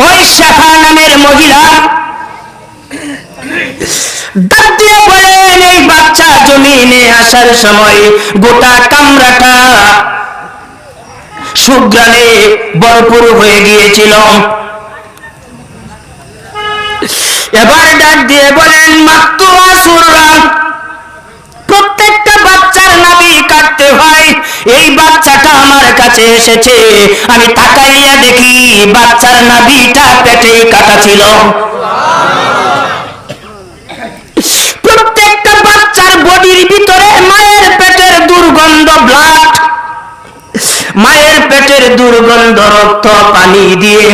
ওই শাফা নামের মহিলা ডাক দিয়ে বলেন, এই বাচ্চা জমিনে আসার সময় গোটা কামরাটা সুঘ্রাণে ভরপুর হয়ে গিয়েছিল। এবার ডাক দিয়ে বলেন, মাকতুয়া সুররা, প্রত্যেকটা বাচ্চার নাভি কাটতে হয়। এই বাচ্চাটা আমার কাছে এসেছে, আমি তাকাইয়া দেখি বাচ্চার নাভিটা পেটেই কাটা ছিল। প্রত্যেকটা বাচ্চার বডির ভিতরে মায়ের পেটের দুর্গন্ধ ব্লাড, মায়ের পেটের দুর্গন্ধ রক্ত পানি দিয়ে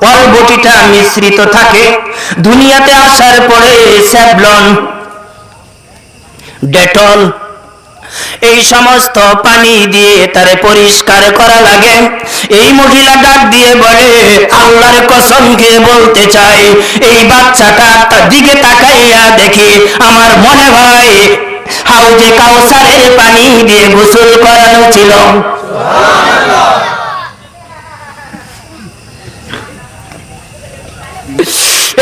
ওর বডিটা মিশ্রিত থাকে। দুনিয়াতে আসার পরে স্যাভলন, ডেটল, এই সমস্ত পানি দিয়ে তারে পরিষ্কার করা লাগে। এই মহিলা ডাক দিয়ে বলে, আল্লাহর কসম খেয়ে বলতে চাই, এই বাচ্চাটা তার দিকে তাকাইয়া দেখি আমার মনে হয় হাউজে কাউসারের পানি দিয়ে গোসল করানো ছিল।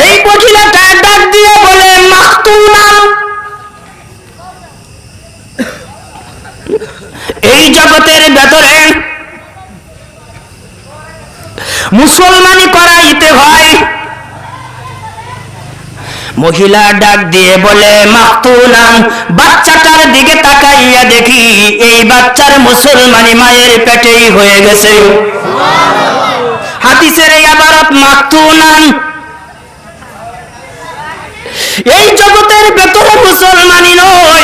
এই মহিলাটা ডাক দিয়ে বলে, মাকতুনা, এই জগতের ভেতরে মুসলমানি করাইতে হয়। মহিলা ডাক দিয়ে বলে, মাকতুলান, বাচ্চাটার দিকে তাকাইয়া দেখি এই বাচ্চার মুসলমানি মায়ের পেটেই হয়ে গেছে। হাদিসের এই ইবারত মাকতুলান, এই জগতের ভেতরে মুসলমানি নয়।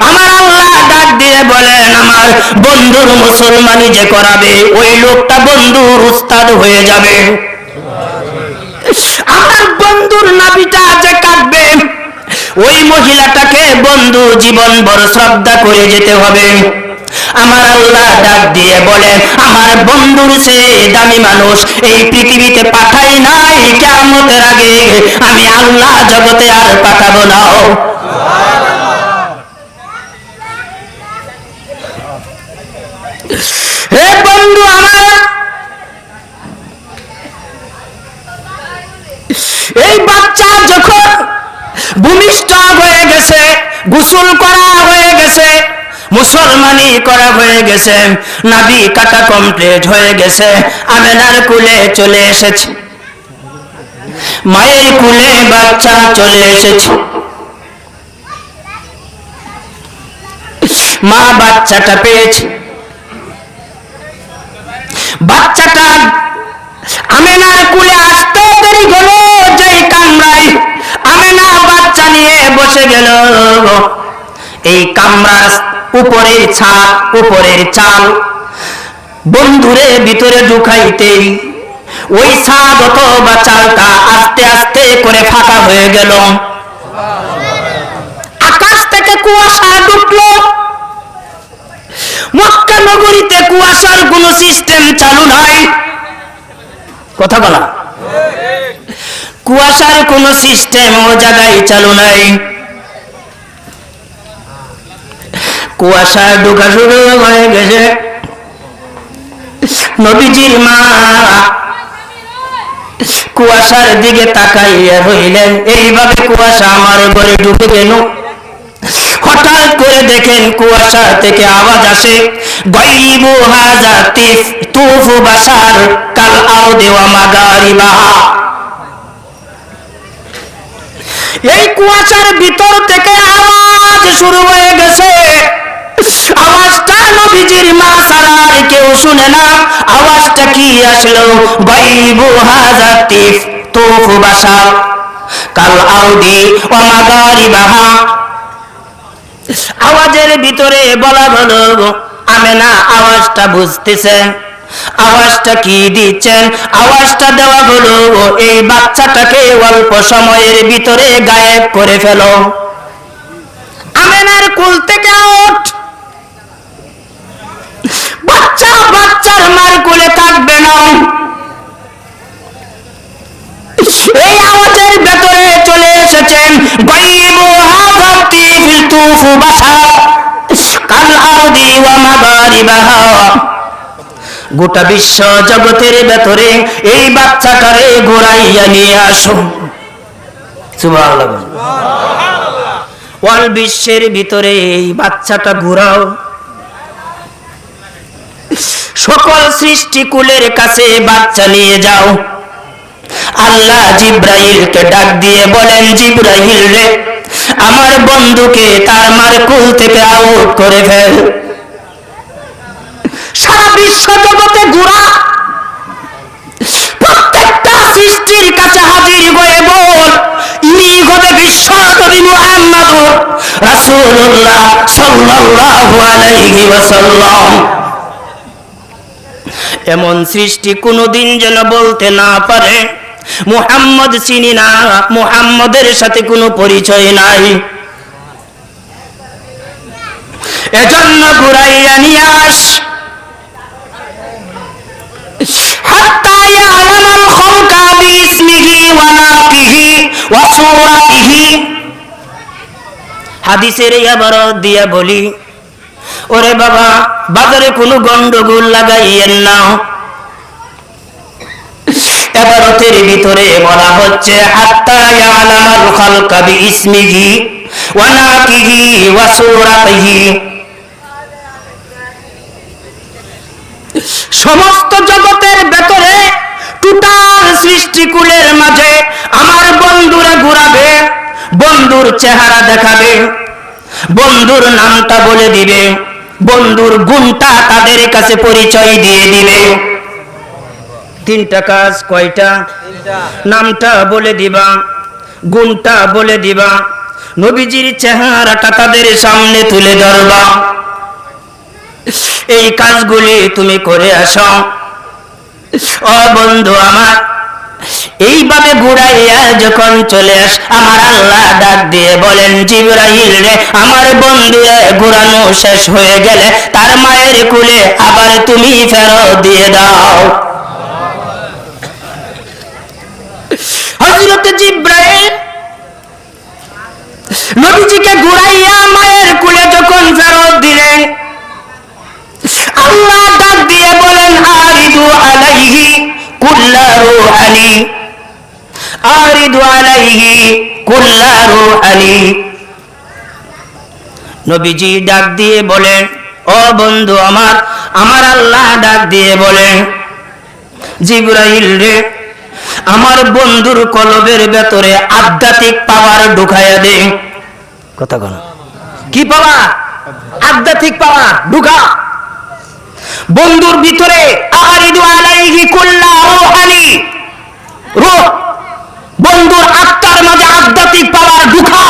আমার আল্লাহ ডাক দিয়ে বলেন, আমার বন্ধুর মুসলমানি যে করাবে ওই লোকটা বন্ধুর উস্তাদ হয়ে যাবে। আমার বন্ধুর নাভিটা যে কাটবে ওই মহিলাটাকে বন্ধু জীবন ভর শ্রদ্ধা করে যেতে হবে। আমার আল্লাহ ডাক দিয়ে বলেন, আমার বন্ধুর চেয়ে দামি মানুষ এই পৃথিবীতে পাঠাই নাই, কিয়ামতের আগে আমি আল্লাহ জগতে আর পাঠাবো না। হে বন্ধু আমার, এই বাচ্চা যখন ভূমিষ্ঠ হয়ে গেছে, গোসল করা হয়ে গেছে, মুসলমানি করা হয়ে গেছে, নাভি কাটা কমপ্লিট হয়ে গেছে, আমেনার কুলে চলে এসেছে, মায়ের কুলে বাচ্চা চলে এসেছে। মা বাচ্চাটা পেয়েছে। বাচ্চাটা আমেনার কুলে আসতে দেরি হলো, যেই কামরায় আমেনা বাচ্চা নিয়ে বসে গেল, এই কামরার উপরের ছাদ, উপরের চাল বন্ধুরে ভিতরে ঢুকাইতেই ওই ছাদ অথবা চালটা আস্তে আস্তে করে ফাঁকা হয়ে গেল। আকাশ থেকে কুয়াশা ঢুকলো। মক্কা নগরীতে কুয়াশার কোন সিস্টেম চালু নাই, কথা বলা, কুয়াশার কোন সিস্টেম ও জায়গায় চালু নাই। কুয়াশা ঢোকা শুরু হয়ে গেছে। নবীজির মা কুয়াশার দিকে তাকাইয়া রইলেন, এইভাবে কুয়াশা আমার ঘরে ঢুকে গেল। হঠাৎ করে দেখেন কুয়াশা থেকে আওয়াজ আসে, গায়বু হাযা তুফু বাশার কাল আরদি ওয়া মাগারিবাহা। এই কুয়াশার ভিতর থেকে আওয়াজ শুরু হয়ে গেছে। আওয়াজটা নবীজির মা ছাড়া আর কেউ শুনে না। আওয়াজটা কি আসলো? গায়বু হাযা তুফু বাশার কাল আরদি ওয়া মাগারিবাহা। আওয়াজের ভিতরে বলা হলো, আমেনা আওয়াজটা বুঝতেছেন, আওয়াজটা কি দিচ্ছেন? আওয়াজটা দেওয়া হলো, এই বাচ্চাটাকে অল্প সময়ের ভিতরে গায়েব করে ফেলো। আমেনার কুল থেকে ওঠ, বাচ্চা বাচ্চার মার কোলে থাকবে না। এই আওয়াজের ভেতরে চলে এসেছেন গায়বু হাযা তুফু বাশার কাল আরদি ওয়া মাগারিবাহা। গোটা বিশ্ব জগতের ভেতরে এই বাচ্চাটারে ঘোরাইয়া নিয়ে আসো। সুবহানাল্লাহ। ওয়াল বিশ্বের ভিতরে এই বাচ্চাটা ঘোরাও, সকল সৃষ্টিকুলের কাছে বাচ্চা নিয়ে যাও। আল্লাহ জিব্রাইলকে ডাক দিয়ে বলেন, জিব্রাইল রে, আমার বন্ধুকে তার মার কুল থেকে আউট করে ফেল। সারা বিশ্ব জগতে ঘোরা, প্রত্যেকটা সৃষ্টির কাছে হাজির হয়ে বল, ইনি হবে বিশ্ব নবী মুহাম্মদুর রাসূলুল্লাহ সাল্লাল্লাহু আলাইহি ওয়াসাল্লাম। এমন সৃষ্টি কোনদিন যেন বলতে না পারে মুহাম্মদ চিনি না, মুহাম্মদের সাথে কোনো পরিচয় নাই। এজন্য ঘুরাইয়া নিয়ে আস, হাত্তা ইয়ালামাল খালকা বিইসমিহি ওয়া নাকিহি ওয়া সূরাতিহি। হাদিসের ইবারত দিয়া বলি, ওরে বাবা, বাজারে কোনো গন্ডগোল লাগাইয়েন না। ইবারতের ভিতরে বলা হচ্ছে হাত্তা ইয়ালামাল খালকা বিইসমিহি ওয়া নাকিহি ওয়া সূরাতিহি। সমস্ত জগতের ভেতরে টোটাল সৃষ্টিকুলের মাঝে আমার বন্ধুরা ঘুরাবে, বন্ধুর চেহারা দেখাবে, বন্ধুর নামটা বলে দিবে, বন্ধুর গুণটা তাদের কাছে পরিচয় দিয়ে দিবে। তিনটা কাজ, কয়টা? নামটা বলে দিবা, গুণটা বলে দিবা, নবীজির চেহারাটা তাদের সামনে তুলে ধরবা। এই কাজগুলি তুমি করে আসো। ও বন্ধু আমার, এইভাবে ঘুরাইয়া যখন চলে আস, আমার আল্লাহ ডাক দিয়ে বলেন, জিবরাইল রে, আমার বন্ধু ঘুরানো শেষ হয়ে গেলে তার মায়ের কোলে আবার তুমি ফেরত দিয়ে দাও। হযরত জিবরাইল নবীজিকে ঘুরাইয়া মায়ের কোলে যখন ফেরত দিলেন, আল্লাহ ডাক দিয়ে বলেন, আরিদু আলাইহি কুল্লা রূহানি, আরিদু আলাইহি কুল্লা রূহানি। নবীজি ডাক দিয়ে বলেন, ও বন্ধু আমার, আমার আল্লাহ ডাক দিয়ে বলেন, জিবরাইল রে, আমার বন্ধুর কলবের ভেতরে আধ্যাত্মিক পাওয়ার ঢুকাইয়া দে। কথা বল, কি পাওয়ার? আধ্যাত্মিক পাওয়ার ঢুকা বন্ধুর ভিতরে। আরিদু আলাইহি কুল্লা রূহানি, রূহ, বন্ধুর আত্মার মাঝে আধ্যাত্মিক পাওয়ার ঢুকা।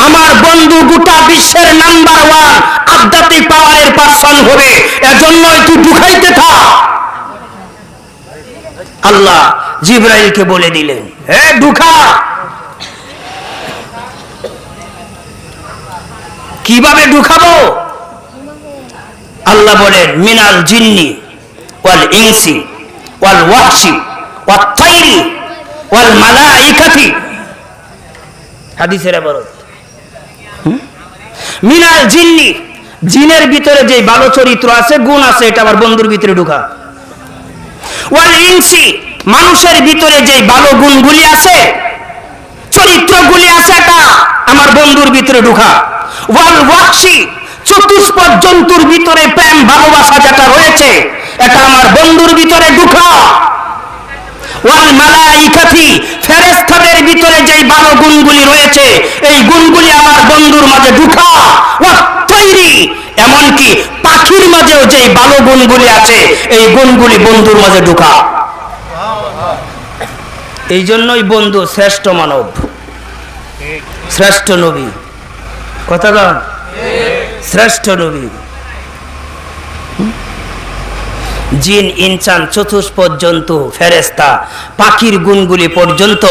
আমার বন্ধু গোটা বিশ্বের নাম্বার 1 আধ্যাত্মিক পাওয়ারের পার্সন হবে, এজন্যই তুই ঢুকাইতে থাক। আল্লাহ জিবরাইলকে বলে দিলেন, হে ঢুকা। কিভাবে ঢুকাবো? আল্লাহ বলেন, মিনাল জিন্নি ওয়াল ইনসি ওয়াল ওয়াহশি ওয়াত তাইরি ওয়াল মালাইকাতি। হাদিসের ইবারত, মিনাল জিন্নি, জিনের ভিতরে যে ভালো চরিত্র আছে, গুণ আছে, এটা আমার বন্ধুর ভিতরে ঢুকা। ওয়াল ইনসি, মানুষের ভিতরে যে ভালো গুণগুলি আছে, চরিত্রগুলি আছে, এটা আমার বন্ধুর ভিতরে ঢুকা। ওয়াল ওয়াহশি, চতুষ্পদ জন্তুর ভিতরে প্রেম ভালোবাসা যেটা রয়েছে, এটা আমার বন্ধুর ভিতরে ঢুকা। ওয়াল মালাইকাতি, ফেরেশতাদের ভিতরে যে ভালো গুণগুলি রয়েছে, এই গুণগুলি আমার বন্ধুর মাঝে ঢুকা। ওয়াত তাইরি, এমনকি পাখির মাঝেও যে ভালো গুণগুলি আছে, এই গুণগুলি বন্ধুর মাঝে ঢুকা। এই জন্যই বন্ধু শ্রেষ্ঠ মানব, শ্রেষ্ঠ নবী। কথা বল, শ্রেষ্ঠ নবী। জিন, ইনসান, চতুষ্পদ জন্তু, ফেরেশতা, পাখির গুণগুলি পর্যন্ত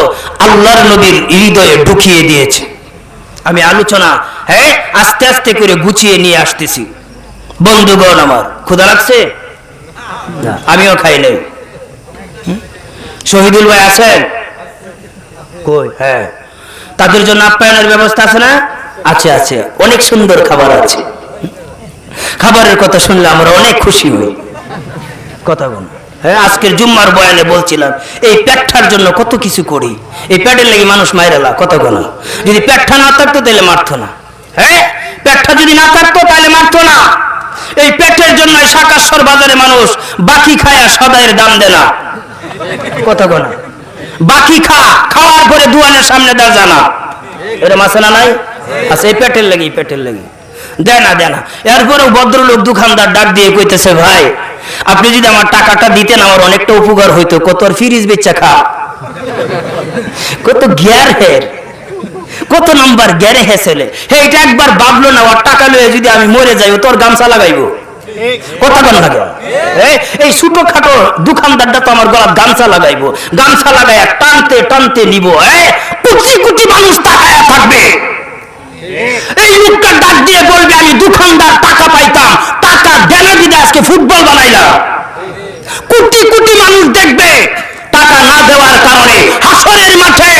আল্লাহর নবীর হৃদয়ে ঢুকিয়ে দিয়েছে। আমি আলোচনা আস্তে আস্তে করে গুছিয়ে নিয়ে আসতেছি। বন্ধুগণ আমার, ক্ষুধা লাগছে? আমিও খাই নাই। শহীদুল ভাই আছেন কই? হ্যাঁ, তাদের জন্য আপ্যায়নের ব্যবস্থা আছে না? আছে, আছে, অনেক সুন্দর খাবার আছে। খাবারের কথা শুনলে আমরা অনেক খুশি হই। কথা বল। হ্যাঁ, আজকের জুম্মার বয়ানে বলছিলাম এই পেটটার জন্য কত কিছু করি, এই পেটের লেগে মানুষ মাইরেলা কথা বল। যদি পেটটা না থাকতো তাহলে মারতো না। হ্যাঁ, পেটটা যদি না থাকতো তাহলে মারতো না। এই পেটের জন্য শাকাশ্বর বাজারে মানুষ বাকি খায় আর সদাইয়ের দাম দেয় না কথা বল। বাকি খাওয়ার পরে দোয়ানের সামনে দেওয়া জানা এরকম আছে না নাই? আচ্ছা, এই পেটের লেগে পেটের লেগে দেয় না। এরপরেও ভদ্রলোক দোকানদার ডাক দিয়ে কইতেছে, ভাই আপনি যদি আমার টাকাটা দিতেন আমার অনেকটা উপকার হইতো। কত আর ফ্রিজ বেচা খা, কত গ্যার হের, কত নাম্বার গ্যারে হেসেলে। এটা একবার ভাবলো না ওর টাকা লয়ে যদি আমি মরে যাই তোর গামছা লাগাইবো কথা বল লাগে। এই ছোটো খাটো দোকানদারটা তো আমার গলা গামছা লাগাইবো, গামছা লাগাইয়া টানতে টানতে নিব। কোটি কোটি মানুষ তাকায়া থাকবে। এই লোকটা ডাক দিয়ে বলবে, আমি দোকানদার টাকা পাইতাম, টাকা দেনা দিতে আজকে ফুটবল বানাইলাম। কোটি কোটি মানুষ দেখবে, টাকা না দেওয়ার কারণে হাসরের মাঠে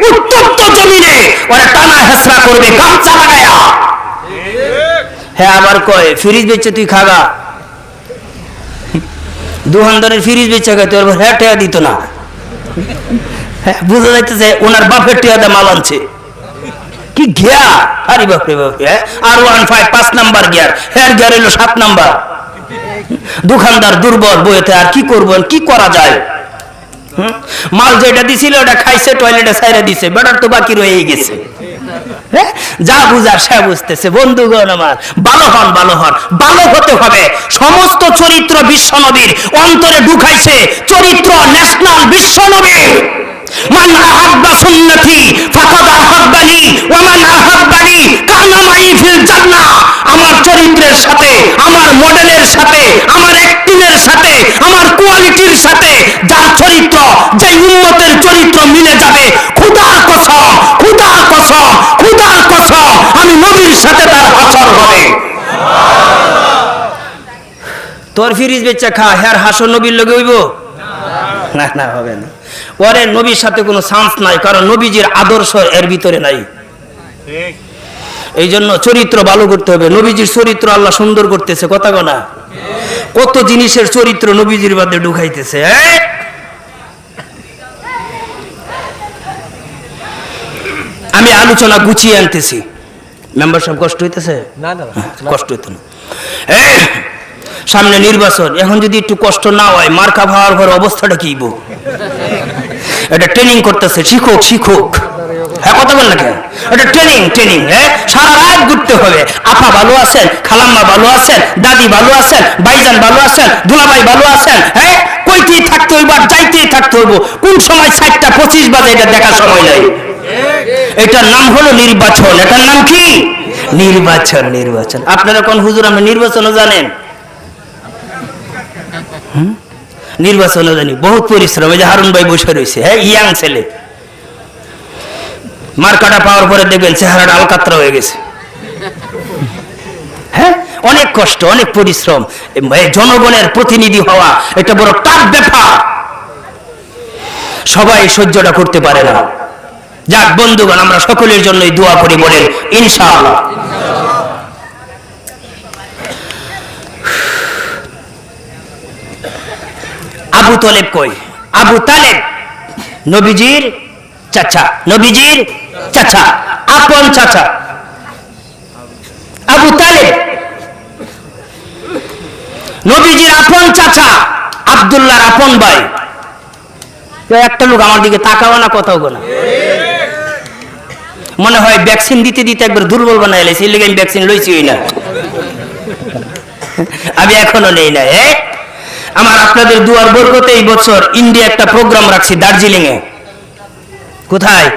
উত্তপ্ত জমিনে ওরা টানা হেসরা করবে গামছা লাগায়া। হ্যাঁ, আবার কয় ফ্রিজ বেচে তুই খাগা, দোকানদারের ফ্রিজ বেচে খাই, তোর হ্যাঁ টেয়া দিত না। হ্যাঁ, বুঝা যাইতেছে ওনার বাপের টেয়াদা মাল আনছে। কি গিয়া, আরে বাপরে বাপরে। আর 15 5 নাম্বার গিয়ার, হ্যাঁ গিয়ার হইলো 7 নাম্বার। দোকানদার দুর্বল বইতে আর কি করবো, কি করা যায়। মাল যেটা দিছিল ওটা খাইছে, টয়লেটে ছাইরা দিছে, বেটার তো বাকি রয়ে গেছে। যা বুঝার সে বুঝতেছে। বন্ধুগণ আমার, ভালো হন, ভালো হতে হবে। সমস্ত চরিত্র বিশ্বনবীর অন্তরে ঢুকাইছে, চরিত্র ন্যাশনাল বিশ্বনবীর। মান আহাব্বা সুন্নতি ফাকাদ আহাব্বানি ওয়া মান আহাব্বানি কানা মাই ফিল জান্নাহ। আমার চরিত্রের সাথে, আমার মডেলের সাথে, আমার অ্যাক্টিংয়ের সাথে, আমার কোয়ালিটির সাথে যার চরিত্র, যে উম্মতের চরিত্র মিলে যাবে, খোদার কসম, আমি নবীর সাথে তার হাসর হবে। তোর ফ্রিজ বেচা খা, হ্যাঁ হাসর নবীর লগে হইব না, হবে না। ওরে নবীর সাথে কোনো চান্স নাই, কারণ নবীজির আদর্শ এর ভিতরে নাই। এই জন্য চরিত্র ভালো করতে হবে। নবীজির চরিত্র আল্লাহ সুন্দর করতেছে কথা না, কত জিনিসের চরিত্র নবীজির মধ্যে ঢুকাইতেছে। আমি আলোচনা গুছিয়ে আনতেছি। মেম্বার সাহেব কষ্ট হইতেছে? না, কষ্ট হইতো না। সামনে নির্বাচন, এখন যদি একটু কষ্ট না হয়, মার্কা ভাবার পর অবস্থাটা কি? এটা ট্রেনিং করতেছে, শিক্ষক। হ্যাঁ, কথা বল না কেন? এটা ট্রেনিং। হ্যাঁ, সারা রাত ঘুরতে হবে। আপা ভালো আছেন, খালাম্মা ভালো আছেন, দাদি ভালো আছেন, ভাইজান ভালো আছেন, দুলাভাই ভালো আছেন। হ্যাঁ, কইতেই থাকতে হইব আর যাইতেই থাকতে হইব। কোন সময় 4:25 বাজে এটা দেখার সময় নাই। এটার নাম হলো নির্বাচন। এটার নাম কি? নির্বাচন। আপনারা কোন হুজুর আমরা নির্বাচনও জানেন? নির্বাচনও জানি, বহুত পরিশ্রম। এই যে হারুন ভাই বসে রয়েছে, হ্যাঁ ইয়াং ছেলে, মার্কাটা পাওয়ার পরে দেখবেন চেহারাটা আলকাতরা হয়ে গেছে। হ্যাঁ, অনেক কষ্ট, অনেক পরিশ্রম। জনগণের প্রতিনিধি হওয়া এটা বড় টাফ ব্যাপার, সবাই সহ্যটা করতে পারে না। যাক বন্ধুগণ, আমরা সকলের জন্যই দোয়া করি, বলেন ইনশাআল্লাহ। আবু তালেব কই? আবু তালেব নবীজির চাচা, আপন চাচা। আবু তালেব নবীজির আপন চাচা, আব্দুল্লাহর আপন ভাই। একটা লোক আমার দিকে তাকাও না, কথাও না, মনে হয় ভ্যাকসিন দিতে দিতে একবার দুর্বল বানাই লাইছি, এর লেগে আমি ভ্যাকসিন লইছি না, আমি এখনো নেই না। আমার আপনাদের দুয়ার বরকতে এই বছর ইন্ডিয়া একটা প্রোগ্রাম রাখছি দার্জিলিং এ। কোথায়?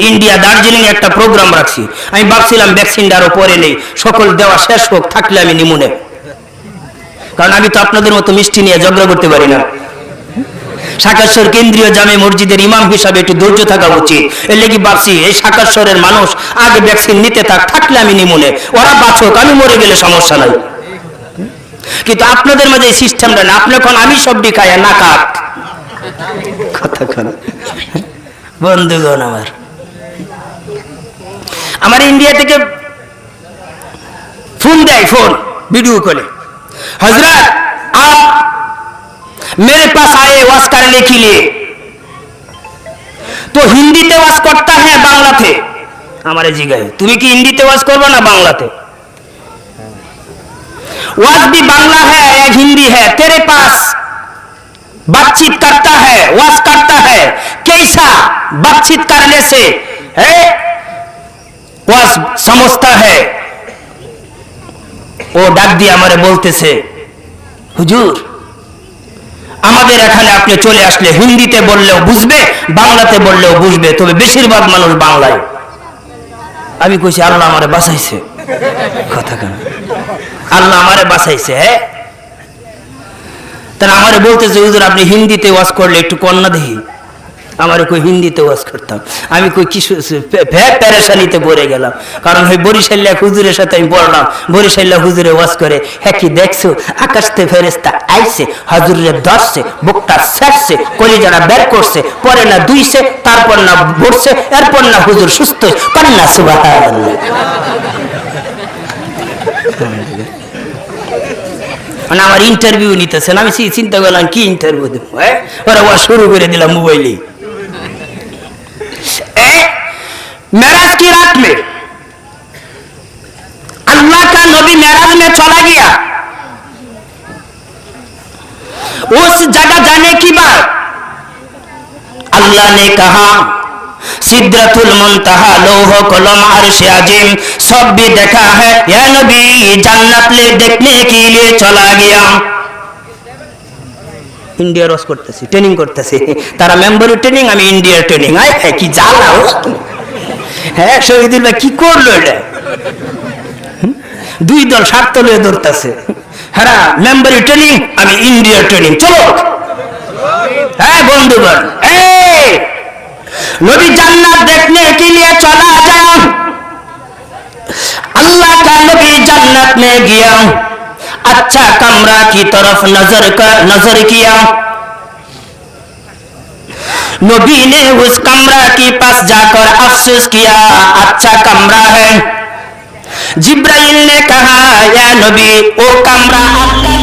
ইন্ডিয়া, দার্জিলিং এ একটা প্রোগ্রাম রাখছি। আমি ভাবছিলাম ভ্যাকসিনটা আরো পরে নেই, সকল দেওয়া শেষ হোক, থাকলে আমি নিমুনে। কারণ আমি তো আপনাদের মতো মিষ্টি নিয়ে ঝগড়া করতে পারি না। শাকাশ্বর কেন্দ্রীয় জামে মসজিদের ইমাম হিসাবে একটু ধৈর্য থাকা উচিত। এর লেগে ভাবছি এই শাকাশ্বরের মানুষ আগে ভ্যাকসিন নিতে থাকলে আমি নিমুনে, ওরা বাঁচুক, আমি মরে গেলে সমস্যা নাই। কিন্তু আপনাদের মাঝে এই সিস্টেমটা না। আপনি এখন আমি সবটি খাই না কাক কথা কোন। বন্ধুগণ আমার ইন্ডিয়া থেকে ফোন দেয়, ফোন ভিডিও কলে, হযরত আপ मेरे पास आए वाज करने के लिए, तो हिंदी ते वाज करता है बांग्ला थे। हमारे जी गए तुम्हें कि हिंदी ते वाज करबो ना बांग्ला थे? वाज भी बांग्ला है या हिंदी है, तेरे पास बातचीत करता है, वाज करता है, कैसा बातचीत करने से है वाज समझता है। ও ডাক দিয়ে আমারে বলতেছে, হুজুর আমাদের এখানে আপনি চলে আসলে হিন্দিতে বললেও বুঝবে, বাংলাতে বললেও বুঝবে, তবে বেশিরভাগ মানুষ বাংলায়। আমি কইছি আল্লাহ আমারে বাঁচাইছে, কথা কেন আল্লাহ আমারে বাঁচাইছে। হ্যাঁ, তাহলে আমারে বলতেছে হুজুর আপনি হিন্দিতে ওয়াজ করলে একটু কন্যা দেখি। আমার কই হিন্দিতে ওয়াজ করতাম। আমি কই কিছু পেরেশানিতে পড়ে গেলাম, কারণ ওই বরিশাল্লা হুজুরের সাথে আমি পড়লাম, বরিশাল্লা হুজুরে ওয়াজ করে, হ্যাঁ কি দেখছো আকাশতে ফেরেশতা আইছে, হুজুরে ধরছে, বুকটা ছাড়ছে, কলিজাটা বের করছে, পরে না দুইছে, তারপর না ভরছে, এরপর না হুজুর সুস্থ কন্যা। সুবহানাল্লাহ। মানে আমার ইন্টারভিউ নিতেছেন, আমি চিন্তা করলাম কি ইন্টারভিউ দেবো। ওরা ওয়াজ শুরু করে দিলাম মোবাইলে। मेराज की रात में अल्लाह का नबी मेराज में चला गया। उस जगह जाने की बाद अल्लाह ने कहा सिद्रतुल मुंतहा, लौह कलम, अर्श अजीम सब भी देखा है, या नबी जन्नत ले देखने के लिए चला गया। इंडिया रस करतेছি, ট্রেনিং করতেছি, তারা মেম্বারি ট্রেনিং, আমি ইন্ডিয়ার ট্রেনিং। আয় কি জ্বালা! হ্যাঁ, শহীদুল ভাই কি করলো এটা? দুই দল স্বার্থ লয়ে ধরতেছে। হ্যাঁ, মেম্বারি ট্রেনিং, আমি ইন্ডিয়ার ট্রেনিং, চলো। হ্যাঁ বন্ধুগণ, नबी जन्नत देखने के लिए चला जाओ। अल्लाह का नबी जन्नत में गया, अच्छा कमरा की तरफ नजर किया। नबी ने उस कमरा के पास जाकर अफसोस किया, अच्छा कमरा है। जिब्राइल ने कहा, या नबी वो कमरा अल्लाह